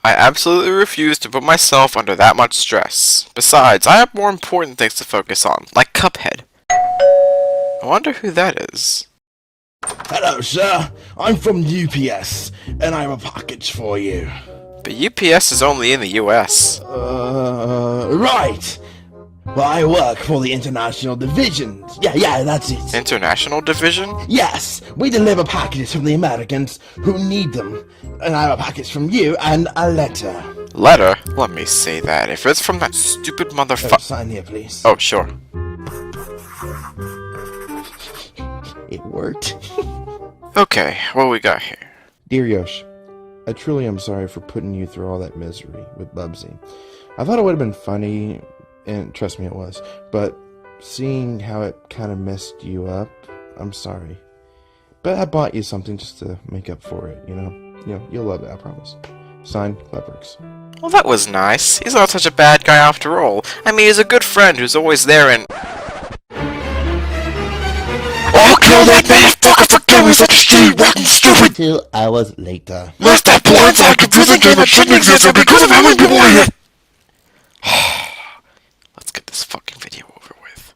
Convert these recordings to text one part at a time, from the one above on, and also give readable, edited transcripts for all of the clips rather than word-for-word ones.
I absolutely refuse to put myself under that much stress. Besides, I have more important things to focus on, like Cuphead. I wonder who that is. Hello, sir. I'm from UPS, and I have a package for you. But UPS is only in the US. Right. Well, I work for the International Division. Yeah, that's it. International Division? Yes, we deliver packages from the Americans who need them. And I have a package from you and a letter. Letter? Let me see that. If it's from that stupid motherfucker. Sign here, please. Oh, sure. It worked. Okay, what we got here? Dear Yosh, I truly am sorry for putting you through all that misery with Bubsy. I thought it would have been funny, and trust me it was, but seeing how it kind of messed you up, I'm sorry. But I bought you something just to make up for it, you know? You'll love it, I promise. Signed, Cleverix. Well, that was nice. He's not such a bad guy after all. I mean, he's a good friend who's always there and... I'll kill that motherfucker for killing such a shitty, rotten, stupid 2 hours later. Messed up blindside computer game that shouldn't exist because of how many people I hit. Let's get this fucking video over with.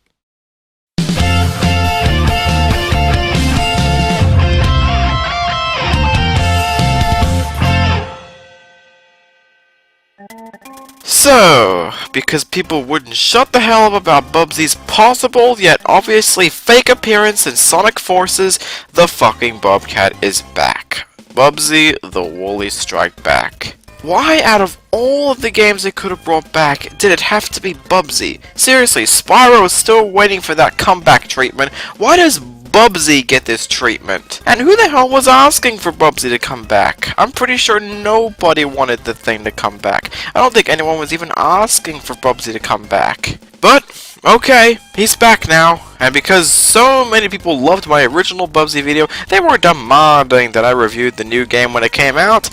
So, because people wouldn't shut the hell up about Bubsy's possible yet obviously fake appearance in Sonic Forces, the fucking Bobcat is back. Bubsy the Woolies Strike Back. Why out of all of the games they could have brought back did it have to be Bubsy? Seriously, Spyro is still waiting for that comeback treatment. Why does Bubsy get this treatment? And who the hell was asking for Bubsy to come back? I'm pretty sure nobody wanted the thing to come back. I don't think anyone was even asking for Bubsy to come back. But, okay, he's back now. And because so many people loved my original Bubsy video, they were demanding that I reviewed the new game when it came out.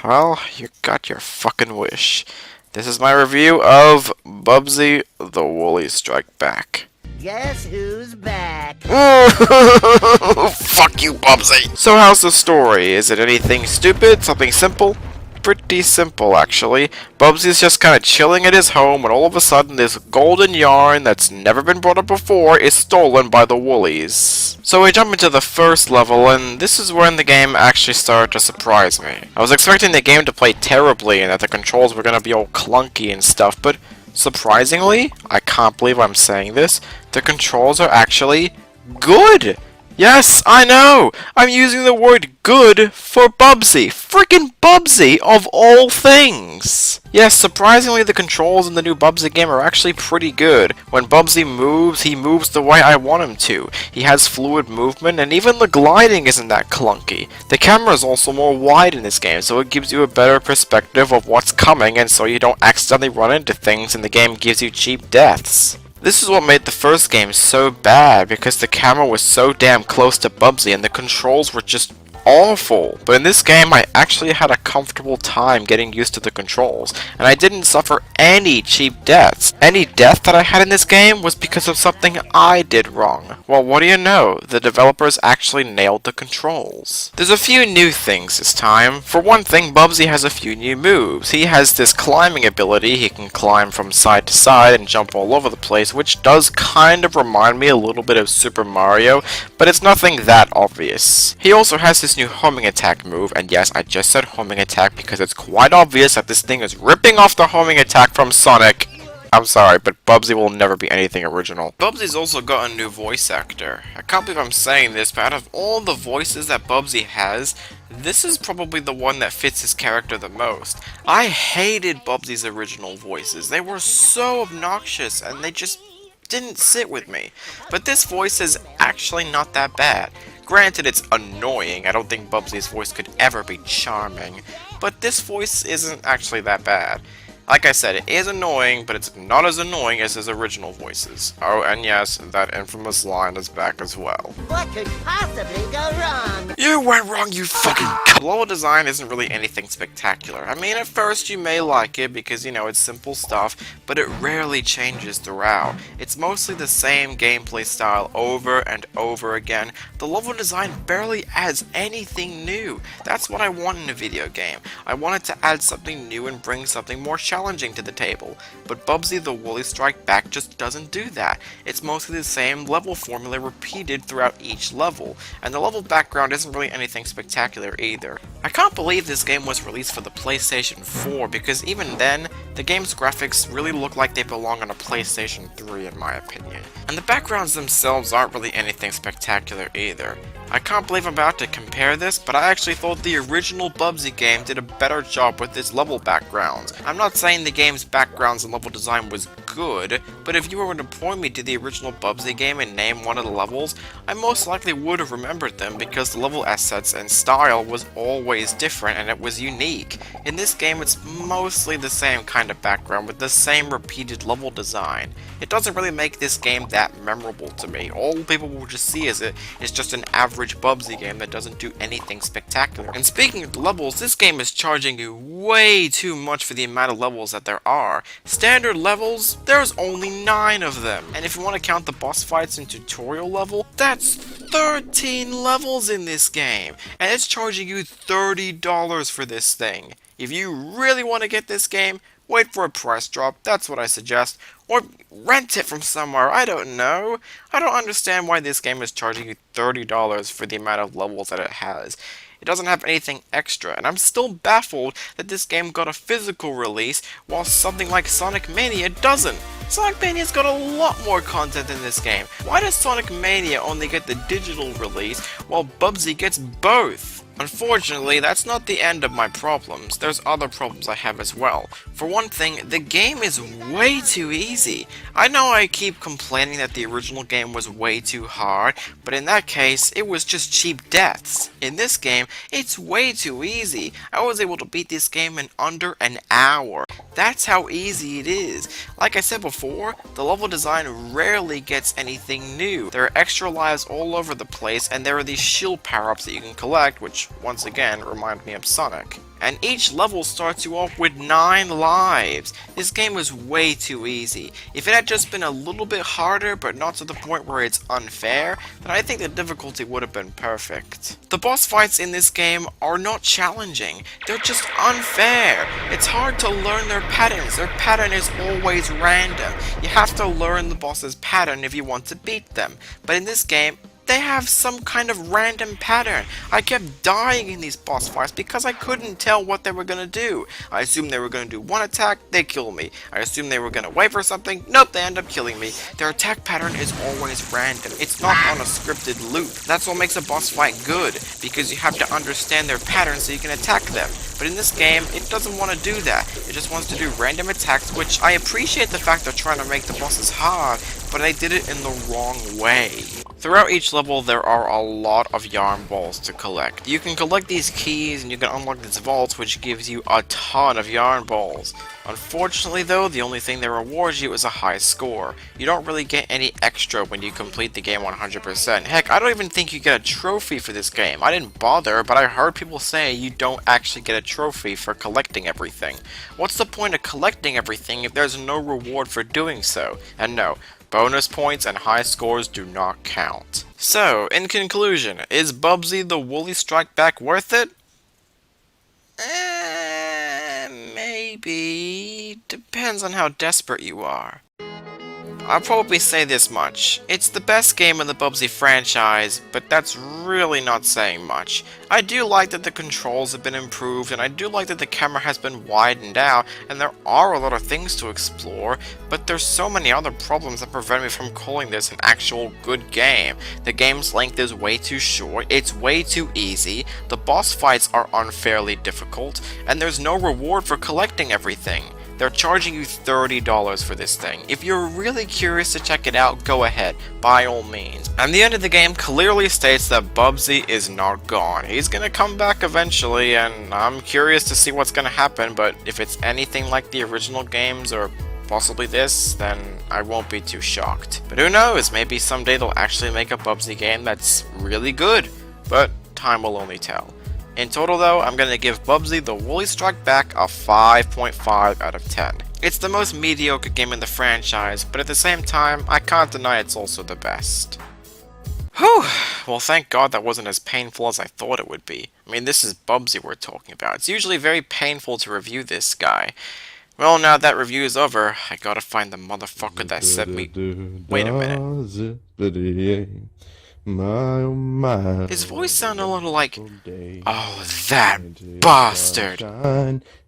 Well, you got your fucking wish. This is my review of Bubsy the Woolies Strike Back. Guess who's back? Fuck you, Bubsy! So how's the story? Is it anything stupid? Something simple? Pretty simple, actually. Bubsy's just kinda chilling at his home when all of a sudden this golden yarn that's never been brought up before is stolen by the Woolies. So we jump into the first level, and this is when the game actually started to surprise me. I was expecting the game to play terribly and that the controls were gonna be all clunky and stuff, but surprisingly, I can't believe I'm saying this, the controls are actually good! Yes, I know! I'm using the word good for Bubsy. Freaking Bubsy, of all things! Yes, surprisingly the controls in the new Bubsy game are actually pretty good. When Bubsy moves, he moves the way I want him to. He has fluid movement, and even the gliding isn't that clunky. The camera is also more wide in this game, so it gives you a better perspective of what's coming, and so you don't accidentally run into things and the game gives you cheap deaths. This is what made the first game so bad, because the camera was so damn close to Bubsy and the controls were just awful. But in this game, I actually had a comfortable time getting used to the controls, and I didn't suffer any cheap deaths. Any death that I had in this game was because of something I did wrong. Well, what do you know? The developers actually nailed the controls. There's a few new things this time. For one thing, Bubsy has a few new moves. He has this climbing ability. He can climb from side to side and jump all over the place, which does kind of remind me a little bit of Super Mario, but it's nothing that obvious. He also has this new homing attack move, and yes, I just said homing attack because it's quite obvious that this thing is ripping off the homing attack from Sonic. I'm sorry, but Bubsy will never be anything original. Bubsy's also got a new voice actor. I can't believe I'm saying this, but out of all the voices that Bubsy has, this is probably the one that fits his character the most. I hated Bubsy's original voices. They were so obnoxious, and they just didn't sit with me. But this voice is actually not that bad. Granted, it's annoying. I don't think Bubsy's voice could ever be charming, but this voice isn't actually that bad. Like I said, it is annoying, but it's not as annoying as his original voices. Oh, and yes, that infamous line is back as well. What could possibly go wrong? You went wrong, you fucking c-. The level design isn't really anything spectacular. I mean, at first you may like it because, you know, it's simple stuff, but it rarely changes throughout. It's mostly the same gameplay style over and over again. The level design barely adds anything new. That's what I want in a video game. I wanted to add something new and bring something more challenging to the table. But Bubsy the Woolies Strike Back just doesn't do that. It's mostly the same level formula repeated throughout each level, and the level background isn't really anything spectacular either. I can't believe this game was released for the PlayStation 4 because even then, the game's graphics really look like they belong on a PlayStation 3 in my opinion. And the backgrounds themselves aren't really anything spectacular either. I can't believe I'm about to compare this, but I actually thought the original Bubsy game did a better job with its level backgrounds. I'm not saying the game's backgrounds and level design was good, but if you were to point me to the original Bubsy game and name one of the levels, I most likely would have remembered them because the level assets and style was always different and it was unique. In this game, it's mostly the same kind of background with the same repeated level design. It doesn't really make this game that memorable to me. All people will just see is just an average Bubsy game that doesn't do anything spectacular. And speaking of the levels, this game is charging you way too much for the amount of levels that there are. Standard levels, there's only 9 of them. And if you want to count the boss fights and tutorial level, that's 13 levels in this game. And it's charging you $30 for this thing. If you really want to get this game, wait for a price drop, that's what I suggest. Or rent it from somewhere, I don't know. I don't understand why this game is charging you $30 for the amount of levels that it has. It doesn't have anything extra, and I'm still baffled that this game got a physical release while something like Sonic Mania doesn't. Sonic Mania's got a lot more content in this game. Why does Sonic Mania only get the digital release while Bubsy gets both? Unfortunately, that's not the end of my problems. There's other problems I have as well. For one thing, the game is way too easy. I know I keep complaining that the original game was way too hard, but in that case, it was just cheap deaths. In this game, it's way too easy. I was able to beat this game in under an hour. That's how easy it is. Like I said before, the level design rarely gets anything new. There are extra lives all over the place, and there are these shield power-ups that you can collect, which once again remind me of Sonic. And each level starts you off with 9 lives. This game was way too easy. If it had just been a little bit harder, but not to the point where it's unfair, then I think the difficulty would have been perfect. The boss fights in this game are not challenging. They're just unfair. It's hard to learn their patterns. Their pattern is always random. You have to learn the boss's pattern if you want to beat them. But in this game, they have some kind of random pattern. I kept dying in these boss fights because I couldn't tell what they were gonna do. I assumed they were gonna do one attack, they kill me. I assumed they were gonna wait for something, nope, they end up killing me. Their attack pattern is always random. It's not on a scripted loop. That's what makes a boss fight good, because you have to understand their pattern so you can attack them. But in this game, it doesn't want to do that. It just wants to do random attacks, which I appreciate the fact they're trying to make the bosses hard, but they did it in the wrong way. Throughout each level, there are a lot of yarn balls to collect. You can collect these keys and you can unlock these vaults, which gives you a ton of yarn balls. Unfortunately though, the only thing that rewards you is a high score. You don't really get any extra when you complete the game 100%. Heck, I don't even think you get a trophy for this game. I didn't bother, but I heard people say you don't actually get a trophy for collecting everything. What's the point of collecting everything if there's no reward for doing so? And no, bonus points and high scores do not count. So, in conclusion, is Bubsy the Woolies Strike Back worth it? Maybe. Depends on how desperate you are. I'll probably say this much. It's the best game in the Bubsy franchise, but that's really not saying much. I do like that the controls have been improved, and I do like that the camera has been widened out, and there are a lot of things to explore, but there's so many other problems that prevent me from calling this an actual good game. The game's length is way too short, it's way too easy, the boss fights are unfairly difficult, and there's no reward for collecting everything. they're charging you $30 for this thing. If you're really curious to check it out, go ahead, by all means. And the end of the game clearly states that Bubsy is not gone. He's gonna come back eventually, and I'm curious to see what's gonna happen, but if it's anything like the original games, or possibly this, then I won't be too shocked. But who knows, maybe someday they'll actually make a Bubsy game that's really good, but time will only tell. In total though, I'm gonna give Bubsy the Woolies Strike Back a 5.5 out of 10. It's the most mediocre game in the franchise, but at the same time, I can't deny it's also the best. Whew, well thank God that wasn't as painful as I thought it would be. I mean, this is Bubsy we're talking about. It's usually very painful to review this guy. Well, now that review is over, I gotta find the motherfucker that sent me... Wait a minute. His voice sounded a little like... Oh, that bastard!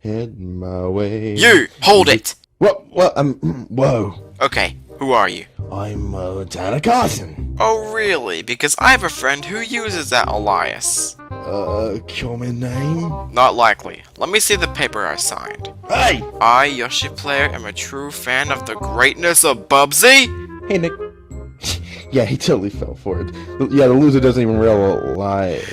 You! Hold it! Whoa. Okay, who are you? I'm Tanner Carson. Oh, really? Because I have a friend who uses that alias. Common name? Not likely. Let me see the paper I signed. Hey! I, Yoshi Player, am a true fan of the greatness of Bubsy. Hey, Nick. Yeah, he totally fell for it. Yeah, the loser doesn't even realize.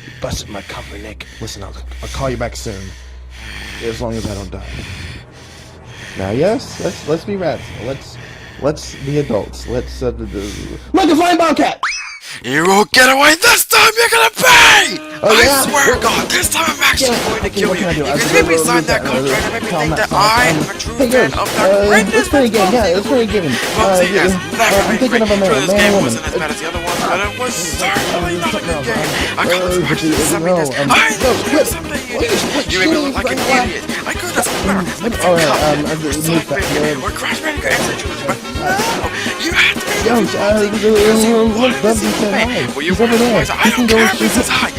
You busted my cover, Nick. Listen, I'll call you back soon. As long as I don't die. Now, yes, let's be rats. Let's be adults. Let's look, a flying bobcat! You won't get away this time, you're gonna pay! Oh, I yeah? swear God, this time I'm actually going to kill you. You can maybe sign that contract and maybe think that I am a true fan of the greatness of Bubsy. Let's play a game. Bubsy has never I'm been thinking great. of a Sure, this game man, wasn't as bad as the other ones, but it was certainly not a good game. I could have watched this, I mean this. I know someday you made me look like an idiot. I could have done better. Let me think Cuphead or Crash Bandicoot Inside Trilogy, but no, you had to be Bubsy said hi. well, you were, I don't care if this is high.